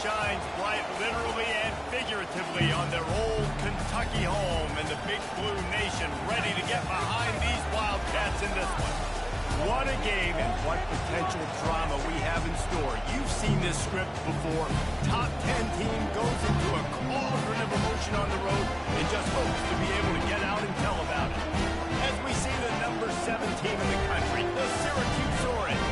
shines bright literally and figuratively on their old Kentucky home, and the Big Blue Nation ready to get behind these Wildcats in this one. What a game and what potential drama we have in store. You've seen this script before. Top 10 team goes into a cauldron of emotion on the road and just hopes to be able to get out and tell about it. As we see the number 7 team in the country, the Syracuse Orange,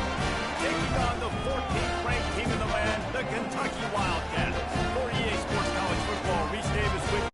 taking on the 14th ranked team in the land, the Kentucky Wildcats. For EA Sports College Football, Reese Davis with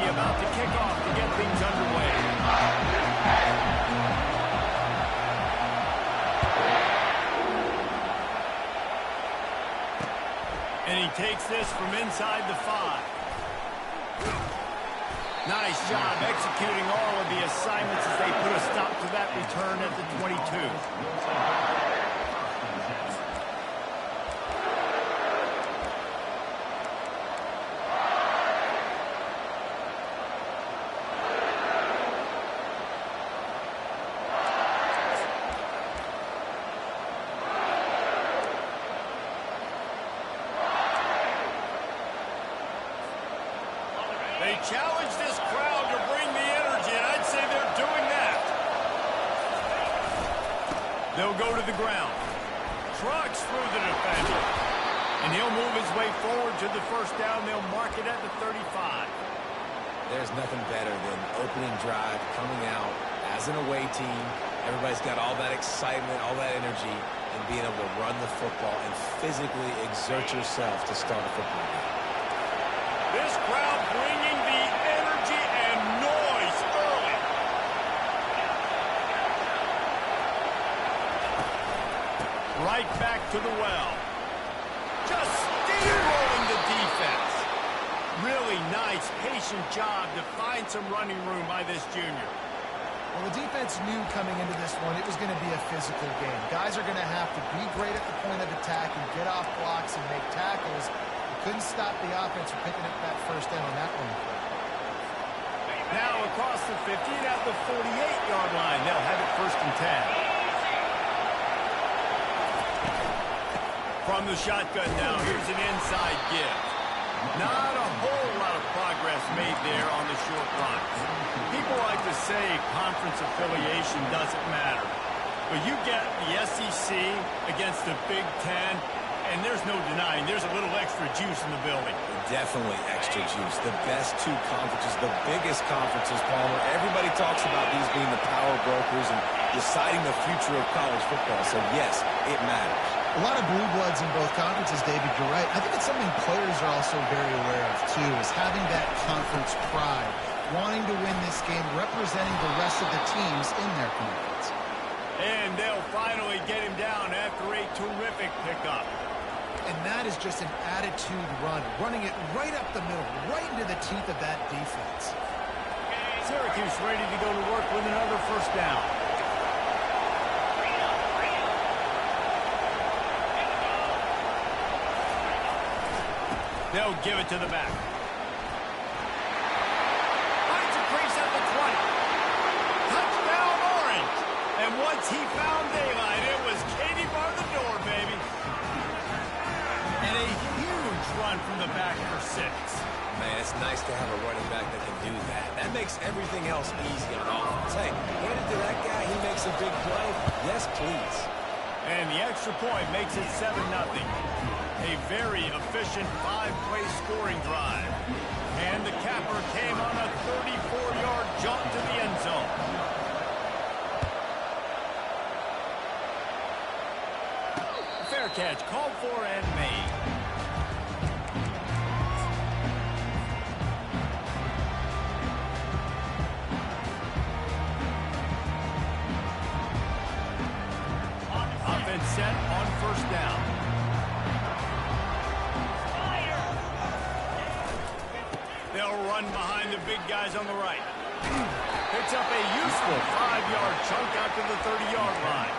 about to kick off to get things underway. And he takes this from inside the 5. Nice job executing all of the assignments as they put a stop to that return at the 22. They challenge this crowd to bring the energy, and I'd say they're doing that. They'll go to the ground. Trucks through the defender. And he'll move his way forward to the first down. They'll mark it at the 35. There's nothing better than opening drive, coming out as an away team. Everybody's got all that excitement, all that energy, and being able to run the football and physically exert yourself to start a football game. This crowd bringing the energy and noise early. Right back to the well. Just steamrolling the defense. Really nice, patient job to find some running room by this junior. Well, the defense knew coming into this one it was going to be a physical game. Guys are going to have to be great at the point of attack and get off blocks and make tackles. Couldn't stop the offense from picking up that first down on that one. Now across the 50 and at the 48-yard line. They'll have it 1st and 10. From the shotgun now, here's an inside give. Not a whole lot of progress made there on the short run. People like to say conference affiliation doesn't matter. But you get the SEC against the Big Ten, and there's no denying there's a little extra juice in the building. Definitely extra juice. The best 2 conferences, the biggest conferences, Palmer. Everybody talks about these being the power brokers and deciding the future of college football. So, yes, it matters. A lot of blue bloods in both conferences, David. You're right. I think it's something players are also very aware of, too, is having that conference pride, wanting to win this game, representing the rest of the teams in their conference. And they'll finally get him down after a terrific pickup. And that is just an attitude run, running it right up the middle, right into the teeth of that defense. Syracuse ready to go to work with another 1st down. They'll give it to the back. Finds a crease at the 20. Touchdown, Orange. And once he found daylight, it was Katie bar the door, baby. And a huge run from the back for 6. Man, it's nice to have a running back that can do that. That makes everything else easy on offense. Hey, hand it to that guy, he makes a big play. Yes, please. And the extra point makes it 7-0. A very efficient 5-play scoring drive. And the capper came on a 34-yard jump to the end zone. Fair catch called for and made. Offense set on 1st down. They'll run behind the big guys on the right. Picks up a useful 5-yard chunk out to the 30-yard line.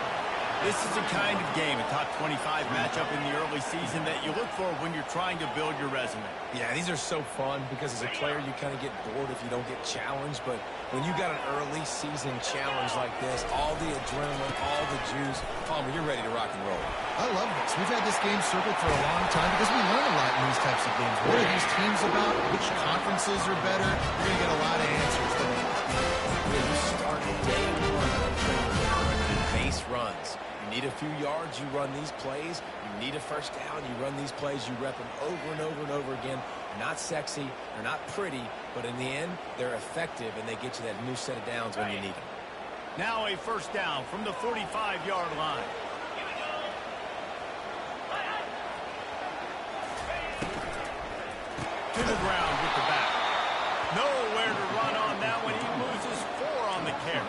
This is the kind of game, a top 25 matchup in the early season, that you look for when you're trying to build your resume. Yeah, these are so fun because as a player, you kind of get bored if you don't get challenged. But when you got an early season challenge like this, all the adrenaline, all the juice, Palmer, you're ready to rock and roll. I love this. We've had this game circled for a long time because we learn a lot in these types of games. What are these teams about? Which conferences are better? You're going to get a lot of answers today. You start day one training base runs. You need a few yards, you run these plays. You need a first down, you run these plays. You rep them over and over and over again. Not sexy, they're not pretty, but in the end, they're effective, and they get you that new set of downs when you need them. Now a first down from the 45-yard line. To the ground with the back. Nowhere to run on that one. He loses 4 on the carry.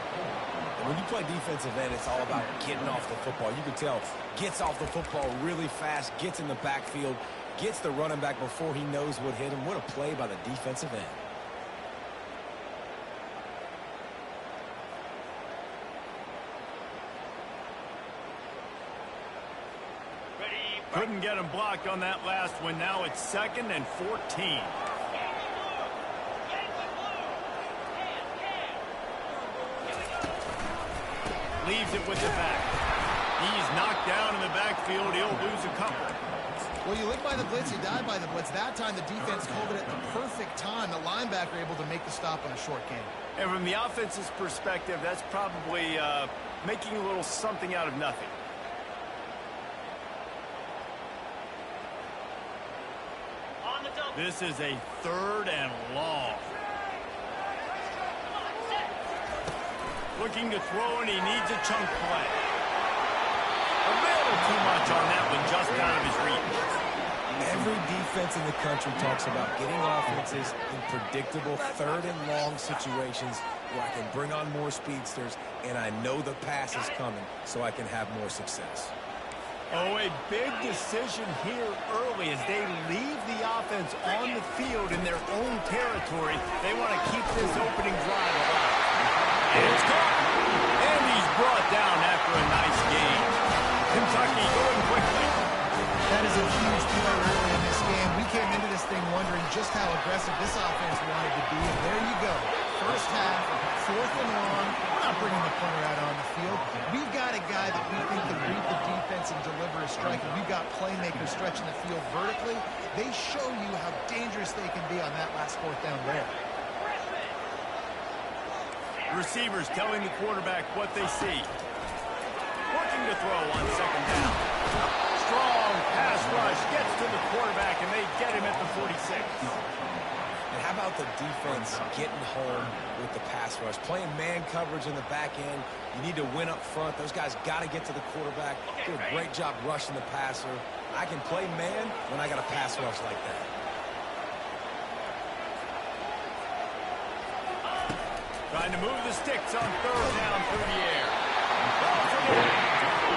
When you play defensive end, it's all about getting off the football. You can tell, gets off the football really fast, gets in the backfield, gets the running back before he knows what hit him. What a play by the defensive end. Couldn't get him blocked on that last one. Now it's 2nd and 14. Leaves it with the back. He's knocked down in the backfield. He'll lose a couple. Well, you live by the blitz, you die by the blitz. That time, the defense called it at the perfect time. The linebacker able to make the stop on a short game. And from the offense's perspective, that's probably making a little something out of nothing. This is a 3rd and long. Looking to throw, and he needs a chunk play. A little too much on that one, just out of his reach. Every defense in the country talks about getting offenses in predictable 3rd and long situations where I can bring on more speedsters, and I know the pass is coming, so I can have more success. Oh, a big decision here early as they leave the offense on the field in their own territory. They want to keep this opening drive alive. And it's caught. And he's brought down after a nice game. Kentucky going quickly. That is a huge play early in this game. We came into this thing wondering just how aggressive this offense wanted to be, and there you go. First half, 4th and long. We're not bringing the punter out on the field. We've got a guy that we think can read the defense and deliver a strike, and we've got playmakers stretching the field vertically. They show you how dangerous they can be on that last 4th down there. Receivers telling the quarterback what they see. Working to throw on 2nd down. Strong pass rush gets to the quarterback, and they get him at the 46. And how about the defense getting home with the pass rush? Playing man coverage in the back end. You need to win up front. Those guys got to get to the quarterback. Do a great job rushing the passer. I can play man when I got a pass rush like that. Trying to move the sticks on 3rd down through the air.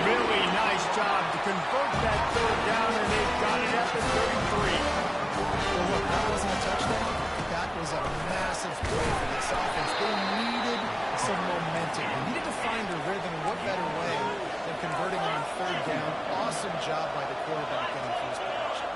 Really nice job to convert that 3rd down, and they've got it at the 33. Well, look, that wasn't a touchdown. That was a massive play for this offense. They needed some momentum. They needed to find a rhythm, and what better way than converting on 3rd down. Awesome job by the quarterback getting first possession.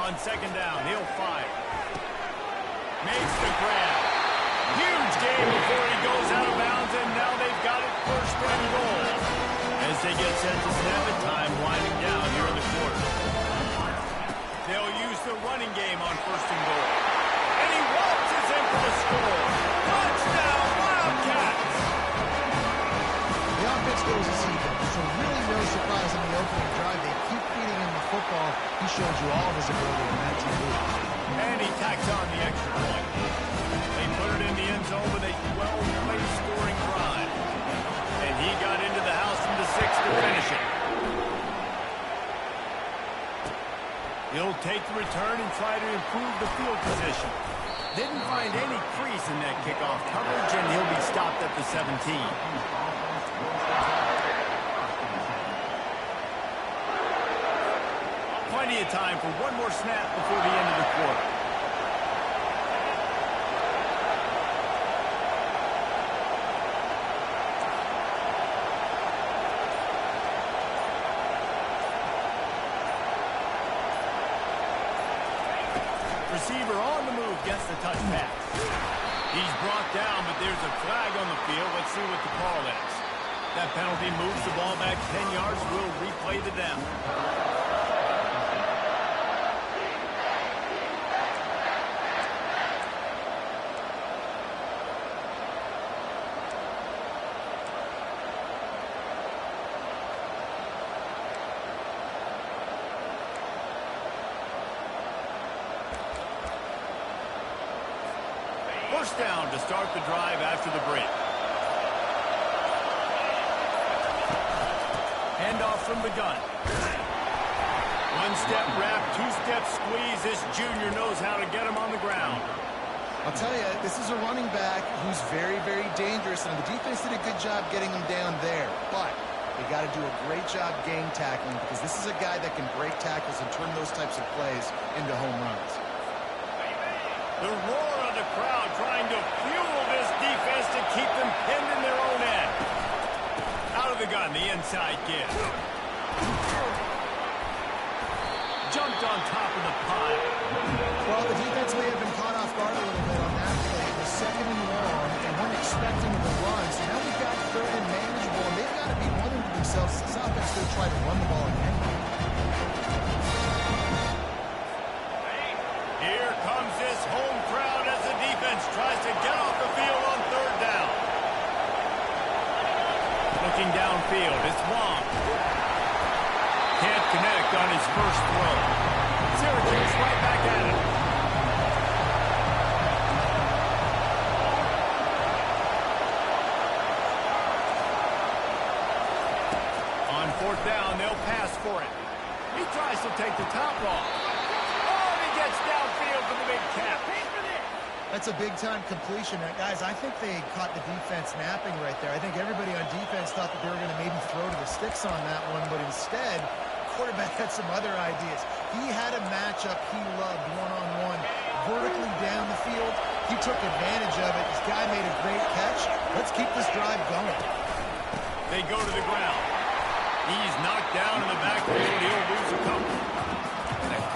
On 2nd down, he'll fire. Makes the grab. Huge game before he goes out of bounds, and now they've got it 1st and goal. As they get set to snap it, time winding down here in the quarter. They'll use the running game on 1st and goal. And he waltzes in for the score. Touchdown, Wildcats! The offense goes to see them, so really no surprise in the opening drive. They keep feeding him the football. He shows you all of his ability in that TV. And he tacks on the extra point. They put it in the end zone with a 12-play scoring drive. And he got into the house from the 6 to finish it. He'll They'll take the return and try to improve the field position. Didn't find any crease in that kickoff coverage, and he'll be stopped at the 17. Plenty of time for one more snap before the end of the quarter. Receiver on the move gets the touch pass. He's brought down, but there's a flag on the field. Let's see what the call is. That penalty moves the ball back 10 yards. We'll replay the down. First down to start the drive after the break. Handoff from the gun. One-step wrap, two-step squeeze. This junior knows how to get him on the ground. I'll tell you, this is a running back who's very, very dangerous, and the defense did a good job getting him down there. But they got to do a great job game tackling, because this is a guy that can break tackles and turn those types of plays into home runs. The roar of the crowd trying to fuel this defense to keep them pinned in their own end. Out of the gun, the inside give. Jumped on top of the pile. Well, the defense may have been caught off guard a little bit on that play. It was second and long, and weren't expecting the run. So now we've got third and manageable, and they've got to be wondering to themselves, is this offense going to try to run the ball again? Here comes this home crowd as the defense tries to get off the field on third down. Looking downfield, it's Wong. Can't connect on his first throw. Syracuse right back at it. On fourth down, they'll pass for it. He tries to take the top off. Gets downfield for the big cap. That's a big-time completion. Guys, I think they caught the defense napping right there. I think everybody on defense thought that they were going to maybe throw to the sticks on that one, but instead, the quarterback had some other ideas. He had a matchup he loved one-on-one, vertically down the field. He took advantage of it. This guy made a great catch. Let's keep this drive going. They go to the ground. He's knocked down in the backfield. He'll lose a couple.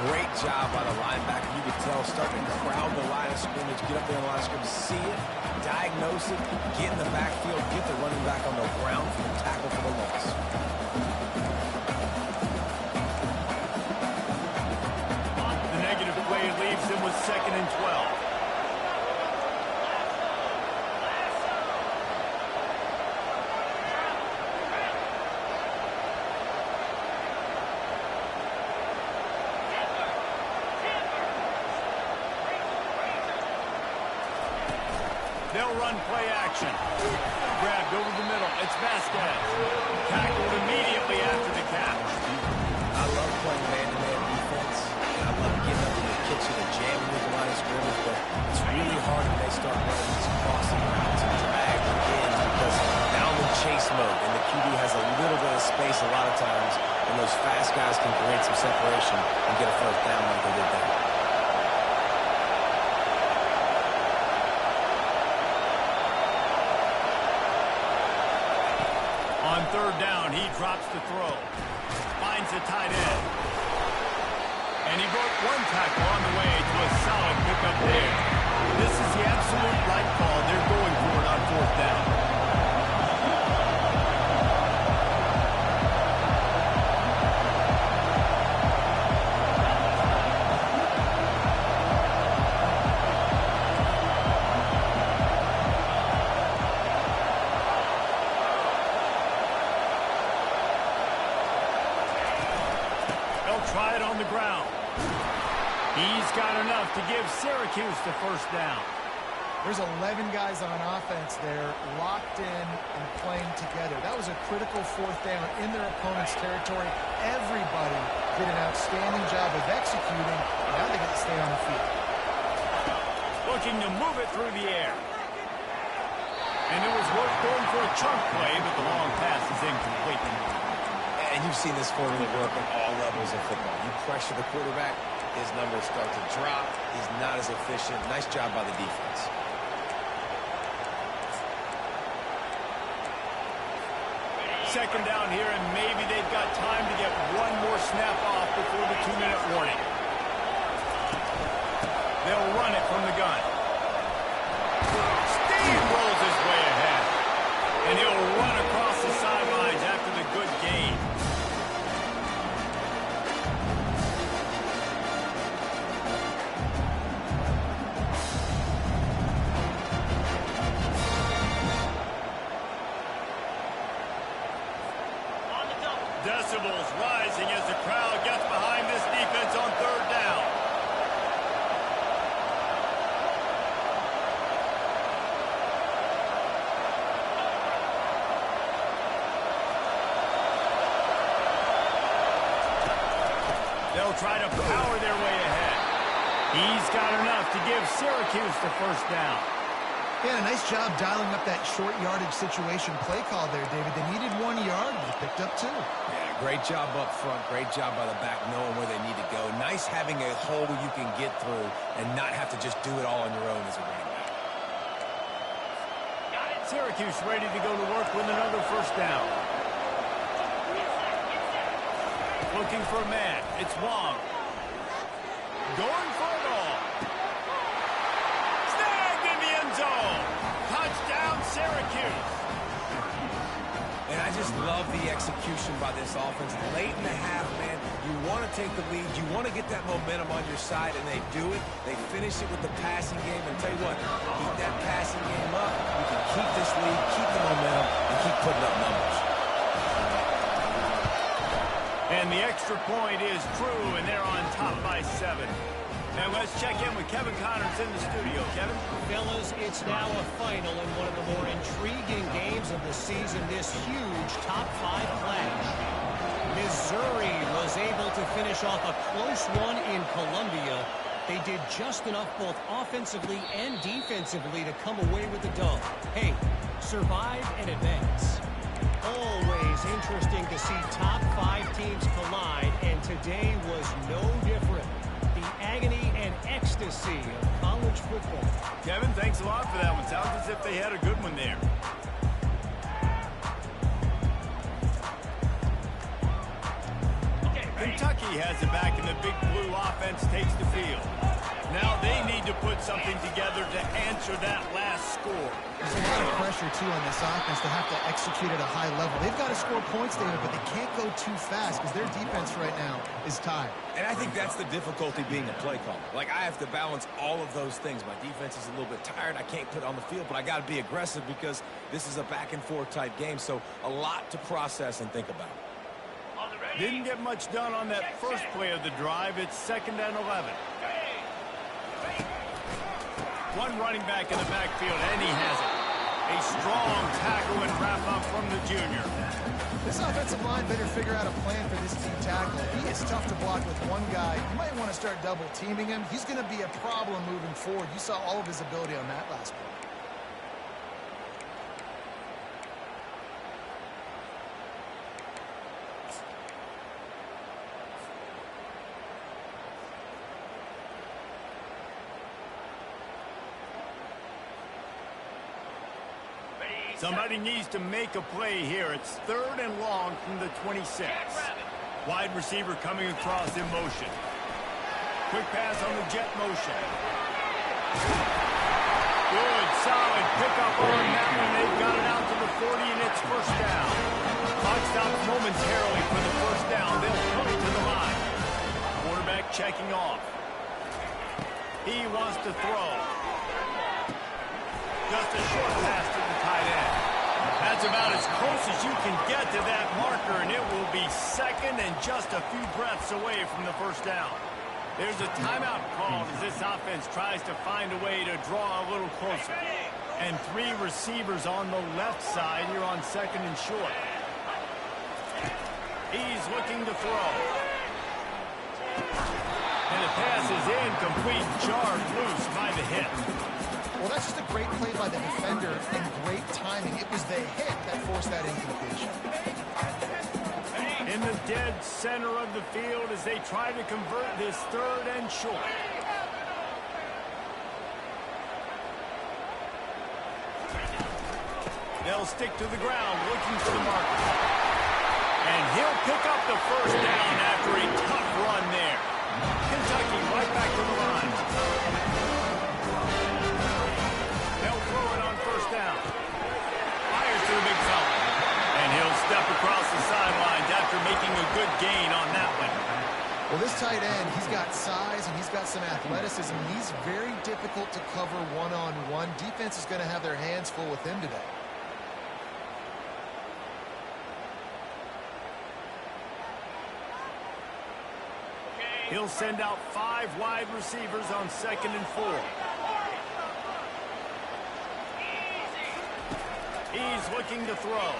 Great job by the linebacker. You could tell, starting to crowd the line of scrimmage, get up there in the line of scrimmage, see it, diagnose it, get in the backfield, get the running back on the ground for the tackle for the loss. The negative play leaves him with 2nd and 12. They'll run play action. Grabbed over the middle. It's Vasquez. Tackled immediately after the catch. I love playing man-to-man defense, and I love getting up in the kitchen and jamming with the line of scrimmage, but it's really hard when they start running these crossing routes and drag the ends, because now I'm in chase mode, and the QB has a little bit of space a lot of times, and those fast guys can create some separation and get a first down like they did there. On third down, he drops the throw. Finds the tight end. And he broke one tackle on the way to a solid pickup there. This is the absolute right call. They're going for it on fourth down. Try it on the ground. He's got enough to give Syracuse the first down. There's 11 guys on offense there locked in and playing together. That was a critical fourth down in their opponent's territory. Everybody did an outstanding job of executing. Now they get to stay on the field. Looking to move it through the air. And it was worth going for a chunk play, but the long pass is incomplete. And you've seen this formula work at all levels of football. You pressure the quarterback, his numbers start to drop. He's not as efficient. Nice job by the defense. Second down here, and maybe they've got time to get one more snap off before the 2-minute warning. They'll run it from the gun. Steve rolls his way ahead. And he'll run across the sidelines after the good gain. Decibels rising as the crowd gets behind this defense on third down. They'll try to power their way ahead. He's got enough to give Syracuse the first down. Yeah, a nice job dialing up that short yardage situation play call there, David. They needed 1 yard, and they picked up 2. Yeah, great job up front. Great job by the back knowing where they need to go. Nice having a hole you can get through and not have to just do it all on your own as a running back. Syracuse ready to go to work with another first down. Looking for a man. It's Wong. Going for it all. Snagged in the end zone. Touchdown, Syracuse. And I just love the execution by this offense. Late in the half, man, you want to take the lead. You want to get that momentum on your side, and they do it. They finish it with the passing game. And tell you what, keep that passing game up. You can keep this lead, keep the momentum, and keep putting up numbers. And the extra point is true, and they're on top by 7. And let's check in with Kevin Connors in the studio. Kevin? Fellas, it's now a final in one of the more intriguing games of the season, this huge top-5 clash. Missouri was able to finish off a close one in Columbia. They did just enough both offensively and defensively to come away with the dub. Hey, survive and advance. Always interesting to see top 5 teams collide, and today was no different. The agony and ecstasy of college football. Kevin, thanks a lot for that one. Sounds as if they had a good one there. Kentucky has it back, and the Big Blue offense takes the field. Now they need to put something together to answer that last score. There's a lot of pressure, too, on this offense to have to execute at a high level. They've got to score points, David, but they can't go too fast because their defense right now is tired. And I think that's the difficulty being a play caller. Like, I have to balance all of those things. My defense is a little bit tired. I can't put it on the field, but I got to be aggressive because this is a back-and-forth type game, so a lot to process and think about. Didn't get much done on that first play of the drive. It's 2nd and 11. One running back in the backfield, and he has it. A strong tackle and wrap-up from the junior. This offensive line better figure out a plan for this team tackle. He is tough to block with one guy. You might want to start double-teaming him. He's going to be a problem moving forward. You saw all of his ability on that last play. Somebody needs to make a play here. It's 3rd and long from the 26. Wide receiver coming across in motion. Quick pass on the jet motion. Good, solid pickup on that one. They've got it out to the 40, and it's first down. Clock stops momentarily for the first down. They'll come to the line. Quarterback checking off. He wants to throw. Just a short pass to the tight end. That's about as close as you can get to that marker, and it will be 2nd and just a few breaths away from the first down. There's a timeout called as this offense tries to find a way to draw a little closer. And 3 receivers on the left side here on 2nd and short. He's looking to throw. And the pass is incomplete, jarred loose by the hit. Well, that's just a great play by the defender and great timing. It was the hit that forced that incompletion. In the dead center of the field as they try to convert this 3rd and short. They'll stick to the ground looking for the marker. And he'll pick up the 1st down after a tough run there. Kentucky right back to the line. They'll throw it on 1st down. Fires to the big fella. And he'll step across the sidelines after making a good gain on that one. Well, this tight end, he's got size and he's got some athleticism. He's very difficult to cover one-on-one. Defense is going to have their hands full with him today. He'll send out 5 wide receivers on 2nd and 4. He's looking to throw.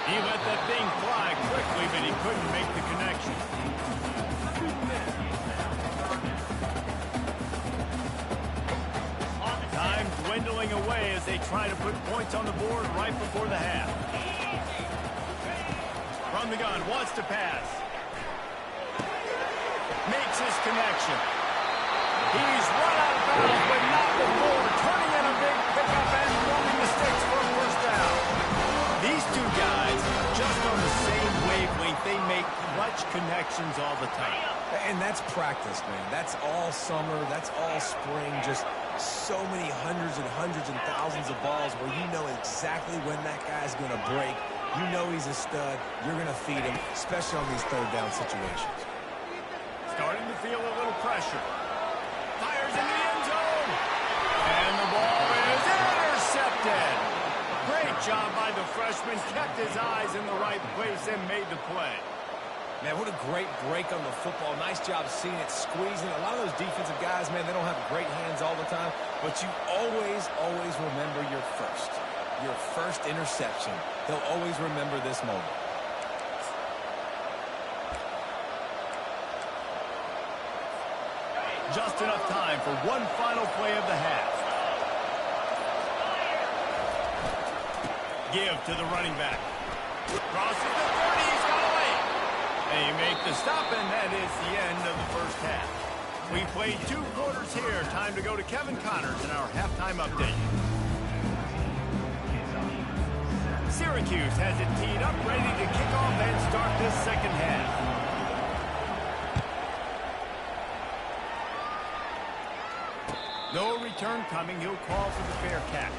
He let that thing fly quickly, but he couldn't make the connection. Time dwindling away as they try to put points on the board right before the half. From the gun, wants to pass. Makes his connection. He's run out of bounds, but not before. Turning in a big pickup and throwing the sticks for a 1st down. These 2 guys, just on the same wavelength, they make clutch connections all the time. And that's practice, man. That's all summer. That's all spring. Just so many hundreds and thousands of balls where you know exactly when that guy's going to break. You know he's a stud. You're going to feed him, especially on these 3rd down situations. Starting to feel a little pressure. Fires into the end zone. And the ball is intercepted. Great job by the freshman. Kept his eyes in the right place and made the play. Man, what a great break on the football. Nice job seeing it, squeezing. A lot of those defensive guys, man, they don't have great hands all the time. But you always remember your first interception. They'll always remember this moment. Just enough time for one final play of the half. Give to the running back. Crosses the 30, he's got away. They make the stop, and that is the end of the 1st half. We played 2 quarters here. Time to go to Kevin Connors in our halftime update. Syracuse has it teed up, ready to kick off and start this 2nd half. No return coming. He'll call for the fair catch.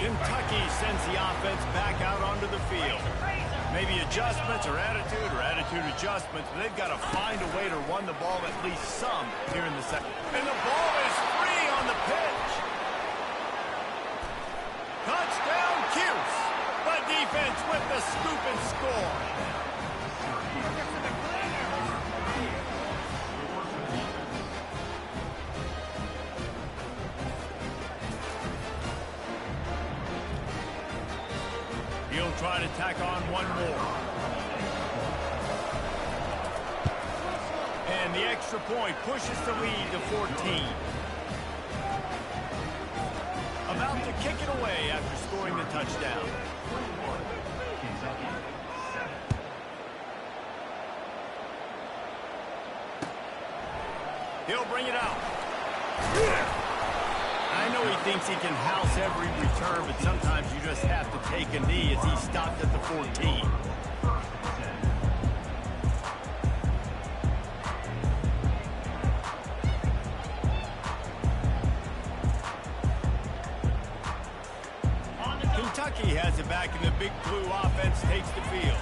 Kentucky sends the offense back out onto the field. Maybe adjustments or attitude adjustments, but they've got to find a way to run the ball at least some here in the 2nd. And the ball is free on the pitch. Touchdown, Cuse. The defense with the scoop and score. He'll try to tack on one more. And the extra point pushes the lead to 14. About to kick it away after scoring the touchdown. He'll bring it out. I know he thinks he can house every return, but sometimes you just have to take a knee as he stopped at the 14. Kentucky has it back, and the Big Blue offense takes the field.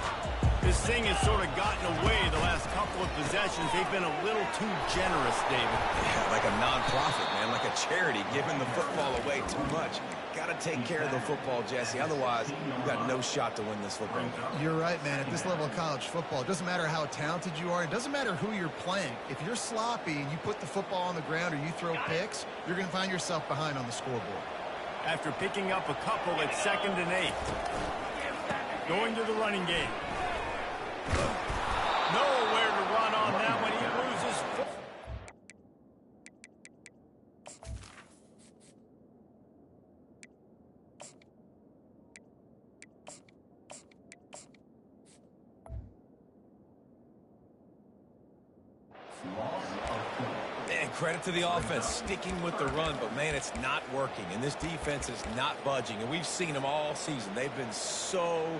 This thing has sort of gotten away the last couple of possessions. They've been a little too generous, David. Yeah, like a non-profit, man, like a charity, giving the football away too much. Got to take care of the football, Jesse. Otherwise, you've got no shot to win this football game. You're right, man. At this level of college football, it doesn't matter how talented you are. It doesn't matter who you're playing. If you're sloppy and you put the football on the ground or you throw picks, you're going to find yourself behind on the scoreboard. After picking up a couple at 2nd and 8. Going to the running game. Nowhere to run on that one. He loses. Man, credit to the offense, sticking with the run, but man, it's not working, and this defense is not budging, and we've seen them all season. They've been so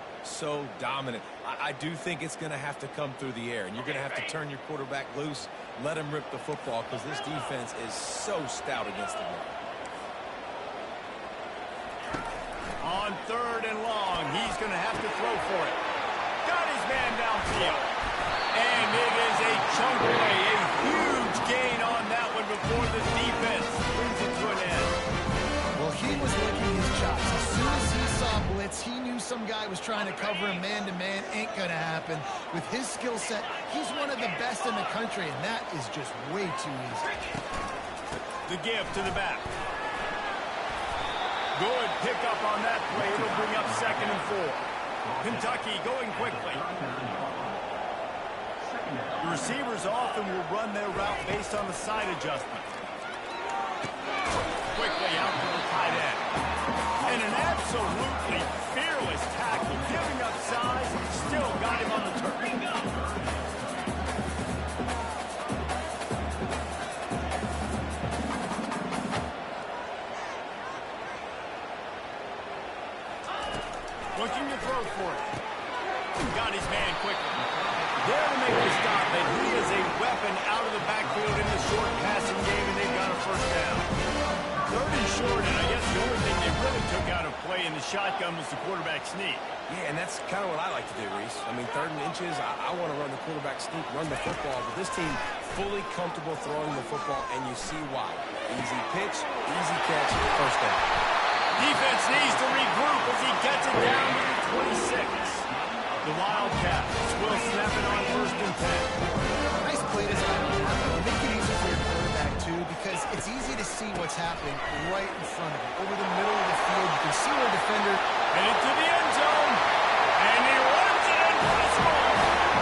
dominant. I do think it's going to have to come through the air, and you're going to have to turn your quarterback loose, let him rip the football, because this defense is so stout against the run. On 3rd and long, he's going to have to throw for it. Got his man downfield. And it is a chunk play, a huge gain on that one before the defense brings it to an end. Well, he was licking his chops. As soon as he saw blitz, he knew some guy was trying to cover him man-to-man. Ain't going to happen. With his skill set, he's one of the best in the country, and that is just way too easy. The give to the back. Good pickup on that play. It'll bring up 2nd and 4. Kentucky going quickly. The receivers often will run their route based on the side adjustment. Quickly out to the tight end. And an absolutely fearless tackle, giving up size, still got him on the turf. Looking to throw for it. Got his man quickly. There to make the stop, but he is a weapon out of the backfield in the short passing game, and they've got a 1st down. 3rd and short, and I guess the only thing they really took out of play in the shotgun was the quarterback sneak. Yeah, and that's kind of what I like to do, Reese. I mean, 3rd and inches, I want to run the quarterback sneak, run the football, but this team fully comfortable throwing the football, and you see why. Easy pitch, easy catch, 1st down. Defense needs to regroup as he gets it down to the 26. The Wildcats will snap it on 1st and 10. Nice play design on that one. You make it easy for your quarterback, too, because it's easy to see what's happening right in front of him. Over the middle of the field, you can see where defender... And into the end zone. And he runs it in for the score.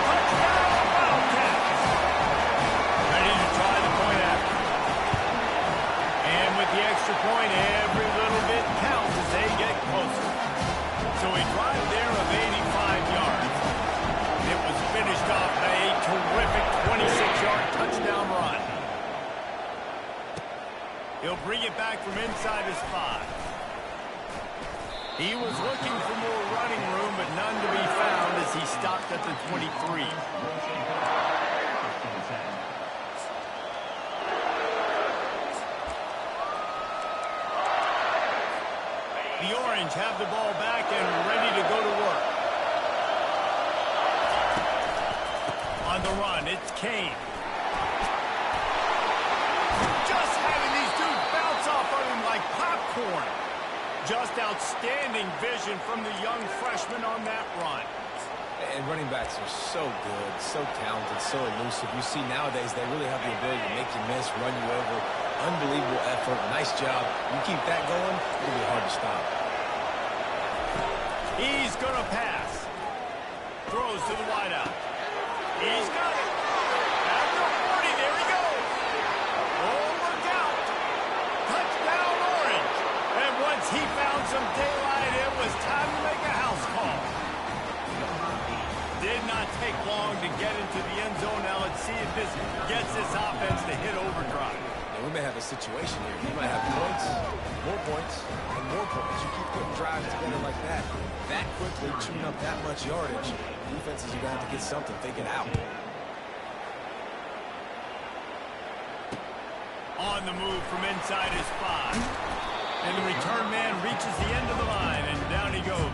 Touchdown, Wildcats. Ready to try the point after. And with the extra point, every little bit counts as they get closer. So a drive there of 85 yards. It was finished off by a terrific 26-yard touchdown run. He'll bring it back from inside his 5. He was looking for more running room, but none to be found as he stopped at the 23. The Orange have the ball back and ready to go to work. On the run, it's Kane. Just having these dudes bounce off of him like popcorn. Just outstanding vision from the young freshman on that run. And running backs are so good, so talented, so elusive. You see nowadays they really have the ability to make you miss, run you over. Unbelievable effort. Nice job. You keep that going, it'll be hard to stop. He's going to pass. Throws to the wideout. He's got it. After 40, there he goes. Oh, look out. Touchdown, Orange. And once he found some daylight, it was time to make a house call. Did not take long to get into the end zone. Now let's see if this gets this offense to hit overdrive. And we may have a situation here. You might have points, and more points. You keep putting drives together like that quickly, chewing up that much yardage. Defenses are going to have to get something figured out. On the move from inside his 5. And the return man reaches the end of the line, and down he goes.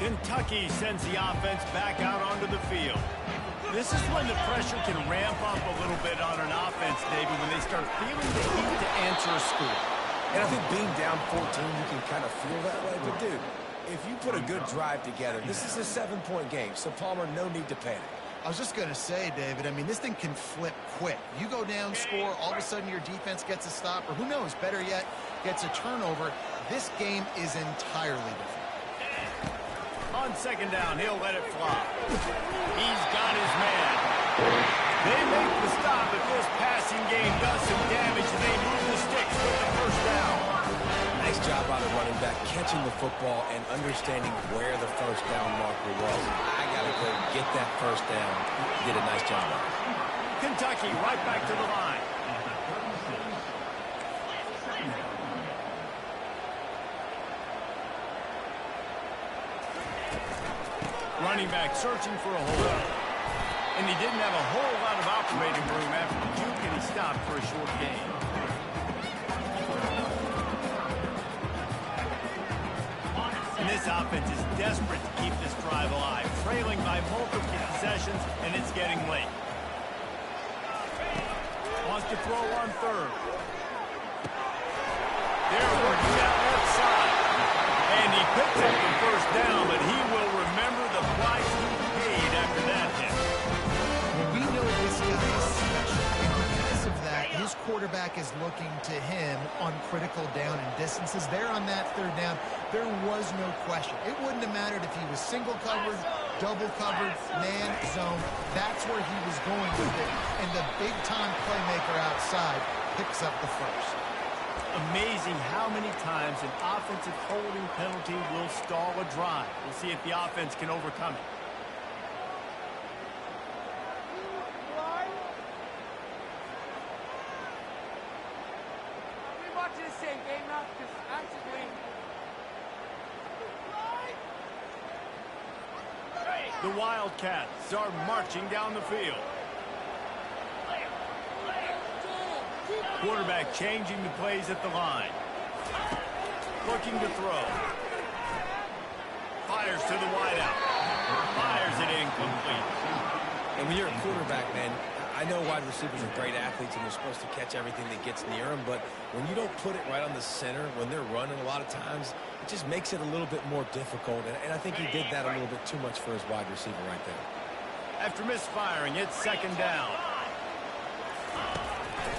Kentucky sends the offense back out onto the field. This is when the pressure can ramp up a little bit on an offense, David, when they start feeling the heat to answer a score. And I think being down 14, you can kind of feel that way. But, dude, if you put a good drive together, this is a 7-point game. So, Palmer, no need to panic. I was just going to say, David, I mean, this thing can flip quick. You go down, score, all of a sudden your defense gets a stop, or who knows, better yet, gets a turnover. This game is entirely different. On second down, he'll let it fly. He's got his man. They make the stop, but this passing game does some damage, and they move the sticks with the first down. Nice job by the running back, catching the football and understanding where the first down marker was. I got to go get that first down. Did a nice job on it. Kentucky right back to the line. Running back searching for a hole. And he didn't have a whole lot of operating room after the juke, and he stopped for a short gain. And this offense is desperate to keep this drive alive, trailing by multiple possessions, and it's getting late. Wants to throw on third. They're working out left side. And he picks up the first down, but he will remember the price he paid after that hit. Well, we know this guy is special. And because of that, his quarterback is looking to him on critical down and distances. There on that third down, there was no question. It wouldn't have mattered if he was single covered, double covered, man, zone. That's where he was going with it. And the big-time playmaker outside picks up the first. Amazing how many times an offensive holding penalty will stall a drive. We'll see if the offense can overcome it. We watching the same game now because actually. The Wildcats are marching down the field. Quarterback changing the plays at the line. Looking to throw. Fires to the wideout. Fires it incomplete. And when you're a quarterback, man, I know wide receivers are great athletes and they're supposed to catch everything that gets near them, but when you don't put it right on the center, when they're running a lot of times, it just makes it a little bit more difficult. And I think he did that a little bit too much for his wide receiver right there. After misfiring, it's second down.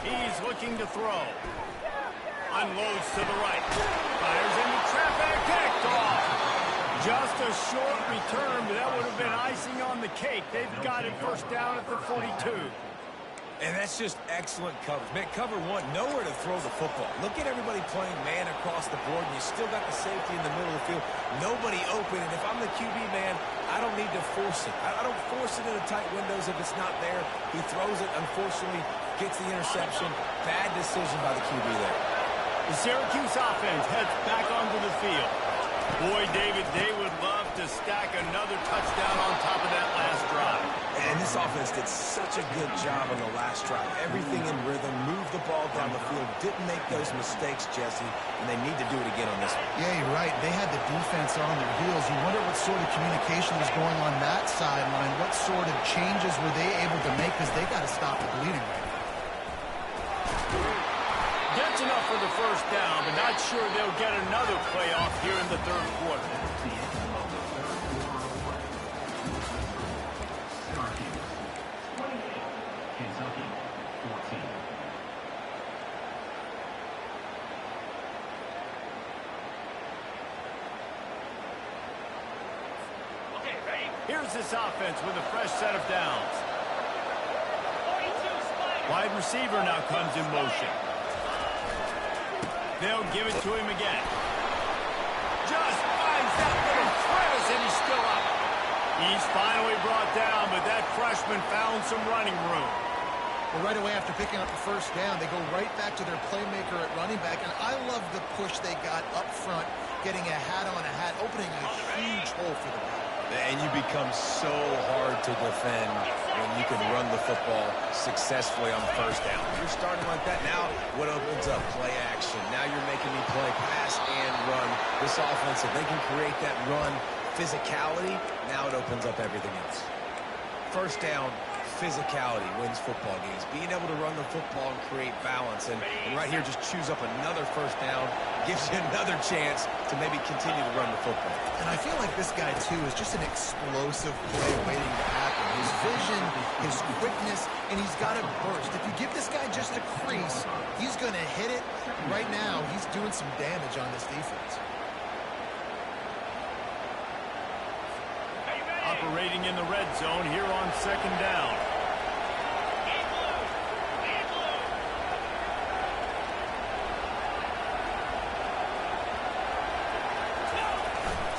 He's looking to throw. Unloads to the right. Fires into traffic. Picked off. Just a short return, but that would have been icing on the cake. They've got it first down at the 42. And that's just excellent coverage. Man, cover one, nowhere to throw the football. Look at everybody playing man across the board, and you still got the safety in the middle of the field. Nobody open, and if I'm the QB, man, I don't need to force it. I don't force it into tight windows if it's not there. He throws it, unfortunately, gets the interception. Bad decision by the QB there. The Syracuse offense heads back onto the field. Boy, David, they would love to stack another touchdown on top of that last drive. And this offense did such a good job on the last drive. Everything in rhythm, moved the ball down the field, didn't make those mistakes, Jesse, and they need to do it again on this one. Yeah, you're right. They had the defense on their heels. You wonder what sort of communication was going on that sideline. What sort of changes were they able to make because they got to stop the bleeding right now. Gets enough for the first down, but not sure they'll get another playoff here in the third quarter. Here's this offense with a fresh set of downs. Wide receiver now comes in motion. They'll give it to him again. Just finds that little crevice, and he's still up. He's finally brought down, but that freshman found some running room. Well, right away after picking up the first down, they go right back to their playmaker at running back, and I love the push they got up front, getting a hat on a hat, opening a huge hole for the back. And you become so hard to defend when you can run the football successfully on first down. You're starting like that. Now, what opens up? Play action. Now you're making me play pass and run. This offense, if they can create that run physicality, now it opens up everything else. First down, physicality wins football games. Being able to run the football and create balance. And right here, just choose up another first down, gives you another chance to maybe continue to run the football. And I feel like this guy, too, is just an explosive play waiting to happen. His vision, his quickness, and he's got a burst. If you give this guy just a crease, he's going to hit it. Right now, he's doing some damage on this defense. Operating in the red zone here on second down.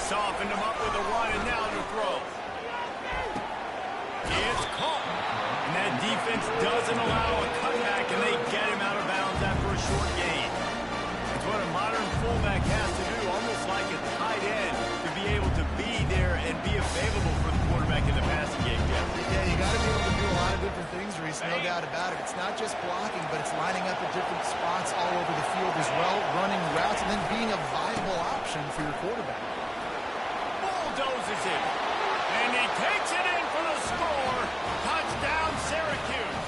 Softened him up with a run, and now to throw. It's caught. And that defense doesn't allow a cutback, and they get him out of bounds after a short gain. It's what a modern fullback has to do, almost like a tight end, to be able to be there and be available for the quarterback in the passing game, Jeff. Yeah, you got to be able to do a lot of different things, Reese, no doubt about it. It's not just blocking, but it's lining up at different spots all over the field as well, running routes, and then being a viable option for your quarterback. Bulldozes it, and he takes it in for the score. Touchdown, Syracuse.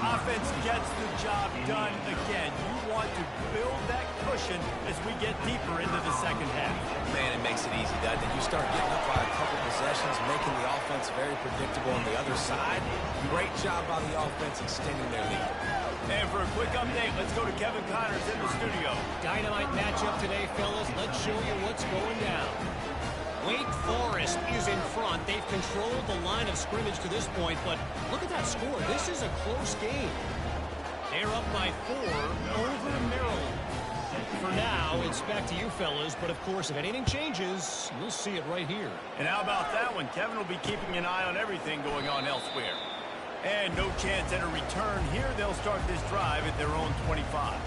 Offense gets the job done again. You want to build that cushion as we get deeper into the second half. Man, it makes it easy, doesn't it? You start getting up by a couple possessions, making the offense very predictable on the other side. Great job by the offense extending their lead. And for a quick update, let's go to Kevin Connors in the studio. Dynamite matchup today, fellas. Let's show you what's going down. Wake Forest is in front. They've controlled the line of scrimmage to this point, but look at that score. This is a close game. They're up by 4 over Maryland. For now, it's back to you, fellas, but of course, if anything changes, you'll see it right here. And how about that one? Kevin will be keeping an eye on everything going on elsewhere. And no chance at a return here. They'll start this drive at their own 25.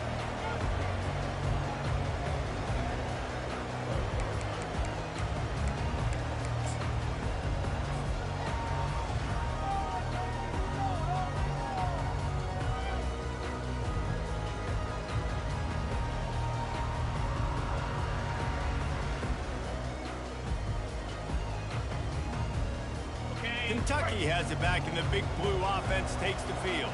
Kentucky has it back, and the Big Blue offense takes the field.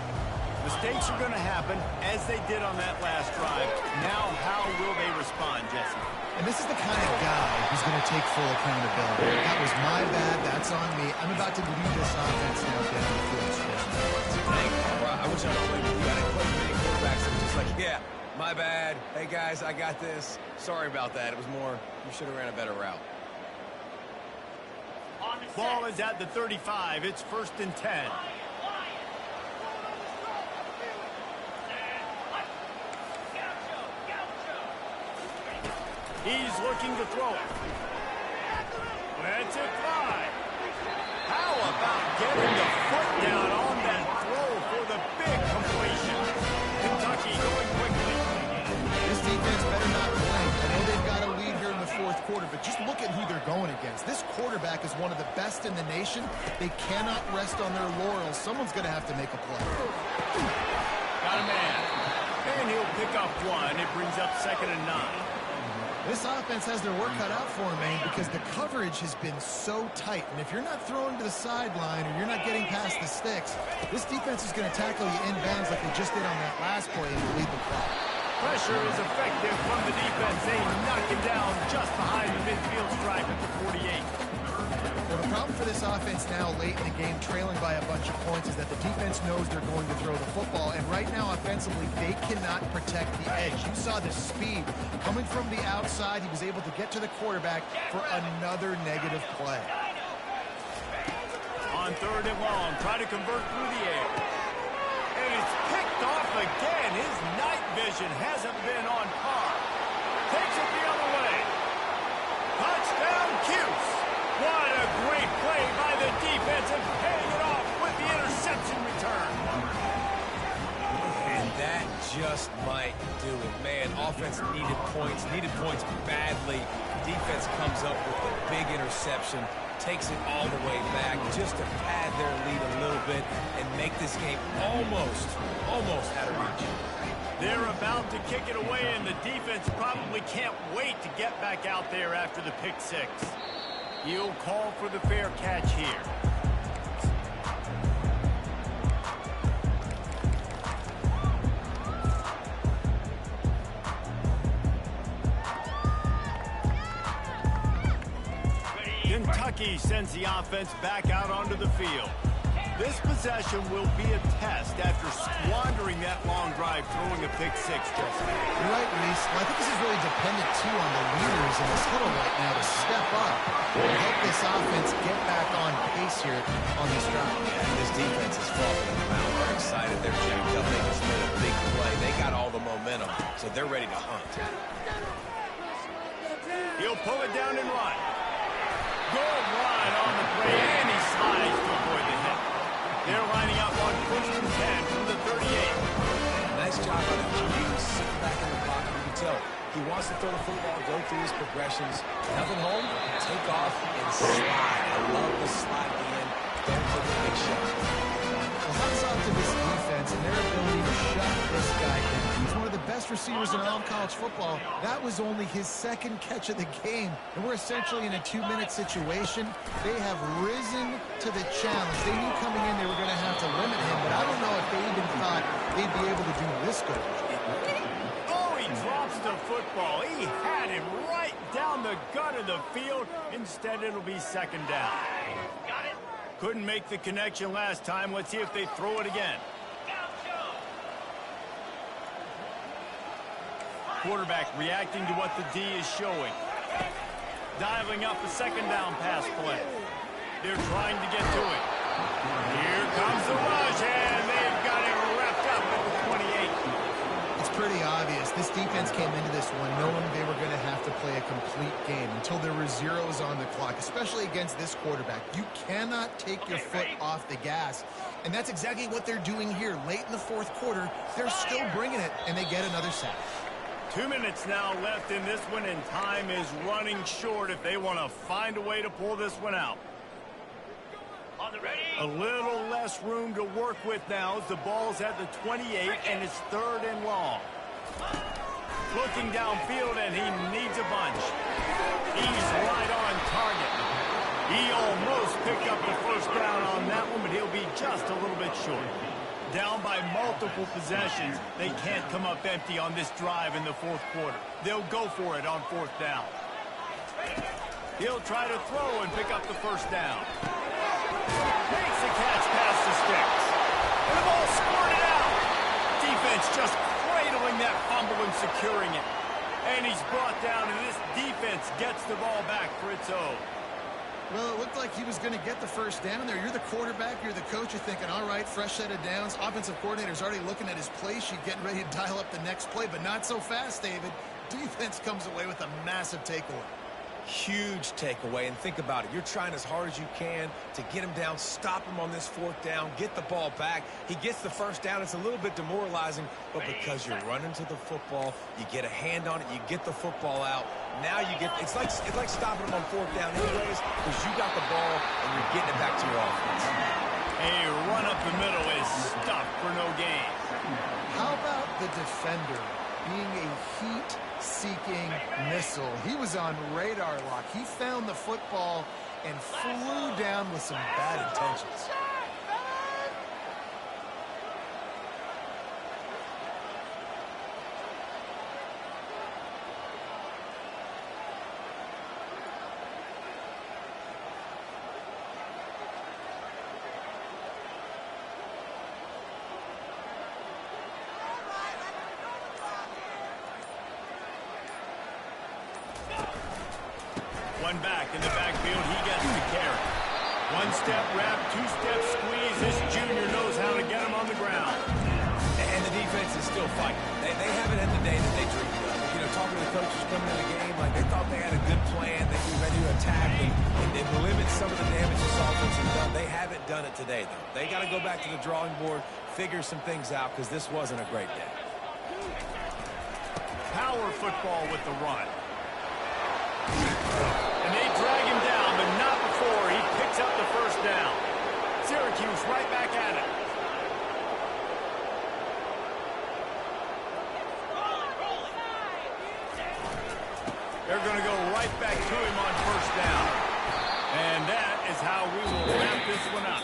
Mistakes are going to happen, as they did on that last drive. Now, how will they respond, Jesse? And this is the kind of guy who's going to take full accountability. That was my bad. That's on me. I'm about to lead this offense now down the field stretch. I wish I was playing with you. I didn't play with many quarterbacks that were just like, yeah, my bad. Hey, guys, I got this. Sorry about that. It was more, you should have ran a better route. Ball is at the 35. It's 1st and 10. He's looking to throw it. Lets it fly. How about getting the foot down on that throw for the big completion? Kentucky going quickly. This defense better not blink. I know they've got a lead here in the 4th quarter, but just look at who they're going against. This quarterback is one of the best in the nation. They cannot rest on their laurels. Someone's going to have to make a play. Got a man. And he'll pick up 1. It brings up 2nd and 9. This offense has their work cut out for them, man, because the coverage has been so tight. And if you're not throwing to the sideline or you're not getting past the sticks, this defense is going to tackle you inbounds like they just did on that last play and lead the clock. Pressure is effective from the defense. They knock him down just behind the midfield stripe at the 48. Well, the problem for this offense now late in the game, trailing by a bunch of points, is that the defense knows they're going to throw the football. And right now, offensively, they cannot protect the edge. You saw the speed coming from the outside. He was able to get to the quarterback for another negative play. On 3rd and long, try to convert through the air. And it's picked off again. His night vision hasn't been on par. Takes it the other way. Touchdown, Cuse. What a great play by the defense and paying it off with the interception return. And that just might do it. Man, offense needed points badly. Defense comes up with a big interception, takes it all the way back just to pad their lead a little bit and make this game almost out of reach. They're about to kick it away, and the defense probably can't wait to get back out there after the pick six. He'll call for the fair catch here. Kentucky sends the offense back out onto the field. This possession will be a test after squandering that long drive throwing a pick six. You're right, Reese. Well, I think this is really dependent, too, on the leaders in this huddle right now to step up and help this offense get back on pace here on this drive. Yeah, this defense is frothing at the mouth. They're excited. They're jacked up. They just made a big play. They got all the momentum, so they're ready to hunt. He'll pull it down and run. Good run on the play, and he slides to avoid the hit. They're lining up on 1st and 10 from the 38. Nice job on the Cuse, sitting back in the pocket. You can tell he wants to throw the football, go through his progressions. Nothing home, take off, and slide. I love the slide at the end. Don't take a big shot. Well, hats off to this defense and their ability to shut this guy down. He's one of the best receivers in all of college football. That was only his second catch of the game, and we're essentially in a 2-minute situation. They have risen to the challenge. They knew coming in they were going to have to limit him, but I don't know if they even thought they'd be able to do this good. Oh, he drops the football. He had him right down the gut of the field. Instead, it'll be 2nd down. Got it. Couldn't make the connection last time. Let's see if they throw it again. Quarterback reacting to what the D is showing. Dialing up a 2nd down pass play. They're trying to get to it. Here comes the rush, and they've got it wrapped up at the 28. It's pretty obvious. This defense came into this one knowing they were going to have to play a complete game until there were zeros on the clock, especially against this quarterback. You cannot take your foot off the gas, and that's exactly what they're doing here. Late in the 4th quarter, they're still bringing it, and they get another sack. 2 minutes now left in this one, and time is running short if they want to find a way to pull this one out. A little less room to work with now as the ball's at the 28, and it's 3rd and long. Looking downfield, and he needs a bunch. He's right on target. He almost picked up the 1st down on that one, but he'll be just a little bit short. Down by multiple possessions, they can't come up empty on this drive in the 4th quarter. They'll go for it on 4th down. He'll try to throw and pick up the 1st down. Makes the catch past the sticks. And the ball squirted out. Defense just cradling that fumble and securing it. And he's brought down, and this defense gets the ball back for its own. Well, it looked like he was going to get the 1st down there. You're the quarterback. You're the coach. You're thinking, all right, fresh set of downs. Offensive coordinator's already looking at his play sheet, getting ready to dial up the next play, but not so fast, David. Defense comes away with a massive takeaway. Huge takeaway, and think about it. You're trying as hard as you can to get him down, stop him on this 4th down, get the ball back. He gets the 1st down. It's a little bit demoralizing, but because you're running to the football, you get a hand on it, you get the football out. Now you get, it's like stopping him on 4th down anyways, because you got the ball and you're getting it back to your offense. A run up the middle is stuffed for no gain. How about the defender being a heat-seeking missile? He was on radar lock. He found the football and flew down with some bad intentions. One back in the backfield, he gets the carry. 1-step wrap, 2-step squeeze. This junior knows how to get him on the ground. And the defense is still fighting. They haven't had the day that they dreamed of. You know, talking to the coaches coming into the game, like they thought they had a good plan. They were ready to attack and limit some of the damage this offense has done. They haven't done it today, though. They got to go back to the drawing board, figure some things out, because this wasn't a great day. Power football with the run. And they drag him down, but not before he picks up the 1st down. Syracuse right back at it. one out.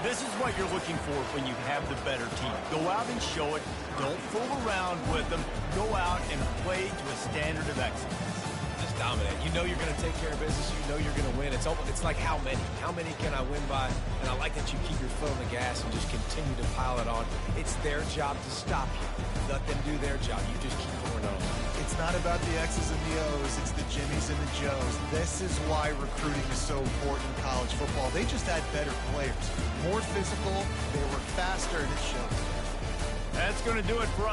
This is what you're looking for when you have the better team. Go out and show it. Don't fool around with them. Go out and play to a standard of excellence. Just dominate. You know you're going to take care of business. You know you're going to win. It's like how many? How many can I win by? And I like that you keep your foot on the gas and just continue to pile it on. It's their job to stop you. Let them do their job. You just keep pouring on. It's not about the X's and the O's. It's the Jimmies and the Joes. This is why recruiting is so important in college football. They just had better players. More physical. They were faster, and it shows. That's going to do it for us.